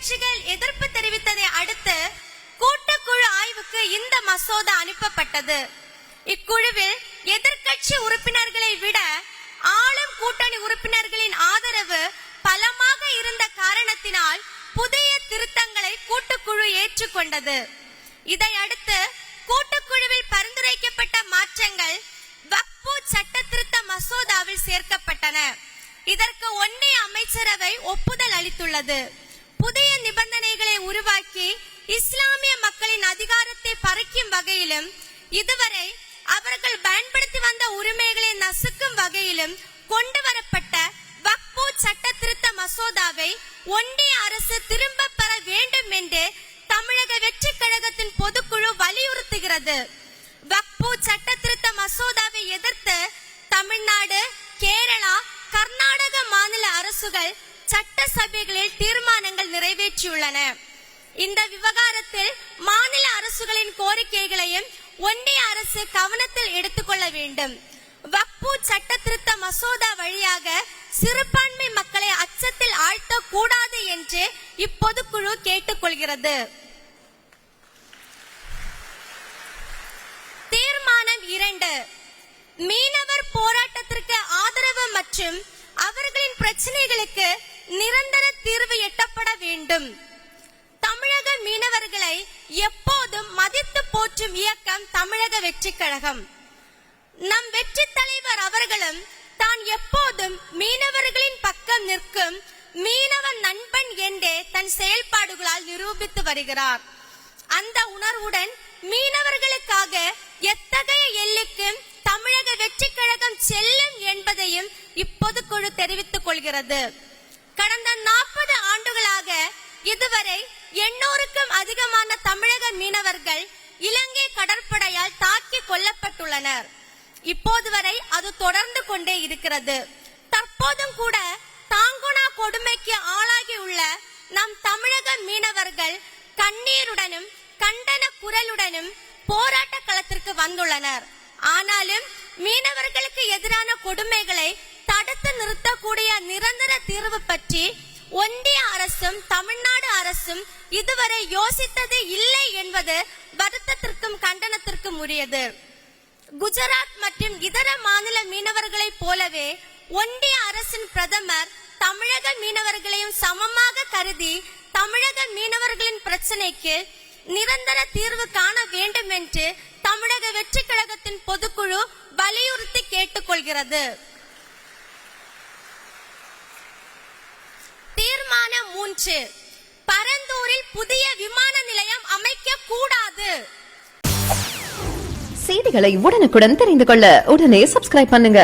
எதிர்க்கட்சிகள் எதிர்ப்பு தெரிவித்ததை அடுத்து கூட்டுக்குழு ஆய்வுக்கு இந்த மசோதா அனுப்பப்பட்டது. இக்குழுவில் எதிர்க்கட்சி உறுப்பினர்களை விட ஆளும் கூட்டணி உறுப்பினர்களின் ஆதரவு பலமாக இருந்த காரணத்தினால் புதிய திருத்தங்களை கூட்டுக்குழு ஏற்றுக்கொண்டது. இதையடுத்து கூட்டுக்குழுவில் பரிந்துரைக்கப்பட்ட மாற்றங்கள் வக்ஃபு சட்ட திருத்த மசோதாவில் சேர்க்கப்பட்டன. இதற்கு ஒன்றிய அமைச்சரவை ஒப்புதல் அளித்துள்ளது. புதிய நிபந்தனைகளை உருவாக்கி இஸ்லாமிய மக்களின் அதிகாரத்தை பறிக்கும் வகையிலும் இதுவரை அவர்கள் பயன்படுத்தி வந்த உரிமைகளை நசுக்கும் வகையிலும் கொண்டு வரப்பட்ட வக்ஃபு சட்ட திருத்த மசோதாவை ஒன்றிய அரசு திரும்ப பெற வேண்டும் என்று தமிழக வெற்றி கழகத்தின் பொதுக்குழு வலியுறுத்துகிறது. வக்ஃபு சட்ட திருத்த மசோதாவை எதிர்த்து தமிழ்நாடு, கேரளா, கர்நாடக மாநில அரசுகள் சட்டசபைகளில் தீர்மானங்கள் நிறைவேற்றியுள்ளன. இந்த விவகாரத்தில் மாநில அரசுகளின் கோரிக்கைகளையும் ஒன்றிய அரசு கவனத்தில் எடுத்துக்கொள்ள வேண்டும். வக்ஃபு சட்ட திருத்த மசோதா வழியாக சிறுபான்மை மக்களை அச்சத்தில் ஆழ்த்த கூடாது என்று இப்பொதுக்குழு கேட்டுக்கொள்கிறது. தீர்மானம் 2, மீனவர் போராட்டத்திற்கு ஆதரவு மற்றும் அவர்களின் பிரச்சனைகளுக்கு நிரந்தர தீர்வு எட்டப்பட வேண்டும். தமிழக மீனவர்களை எப்போதும் மதித்து போற்றும் இயக்கம் தமிழக வெற்றி கழகம். நம் வெற்றி தலைவர் அவர்களும் தான் எப்போதும் மீனவர்களின் பக்கம் நிற்கும் மீனவ நண்பன் என்றே தன் செயல்பாடுகளால் நிரூபித்து வருகிறார். அந்த உணர்வுடன் மீனவர்களுக்காக எத்தகைய எல்லைக்கும் தமிழக வெற்றி கழகம் செல்லும் என்பதையும் இப்பொதுக்குழு தெரிவித்துக் கொள்கிறது. கடந்த 40 ஆண்டுகளாக இதுவரை 800க்கும் அதிகமான தமிழக மீனவர்கள் இலங்கை கடற்படையால் தாக்கி கொல்லப்பட்டுள்ளனர். இப்போது வரை அது தொடர்ந்து கொண்டே இருக்கிறது. தற்போதும் கூட தாங்குனா கொடுமைக்கு ஆளாகியுள்ள நம் தமிழக மீனவர்கள் கண்ணீருடனும் கண்டன குரலுடனும் போராட்ட களத்திற்கு வந்துள்ளனர். ஆனாலும் மீனவர்களுக்கு எதிரான கொடுமைகளை தடுத்து நிறுத்தக்கூடிய நிரந்தர தீர்வு பற்றி ஒன்றிய அரசும் தமிழ்நாடு அரசும் இதுவரை யோசித்தது இல்லை என்பது வருத்தத்திற்கும் கண்டனத்திற்கும் உரியது. குஜராத் மற்றும் இதர மாநில மீனவர்களை போலவே ஒன்றிய அரசின் பிரதமர் தமிழக மீனவர்களையும் சமமாக கருதி தமிழக மீனவர்களின் பிரச்சனைக்கு நிரந்தர தீர்வு காண வேண்டும் என்று தமிழக வெற்றி கழகத்தின் பொதுக்குழு வலியுறுத்தி கேட்டுக்கொள்கிறது. தீர்மானம் 3, பரந்தூரில் புதிய விமான நிலையம் அமைக்க கூடாது. செய்திகளை உடனுக்குடன் தெரிந்து கொள்ள உடனே சப்ஸ்கிரைப் பண்ணுங்க.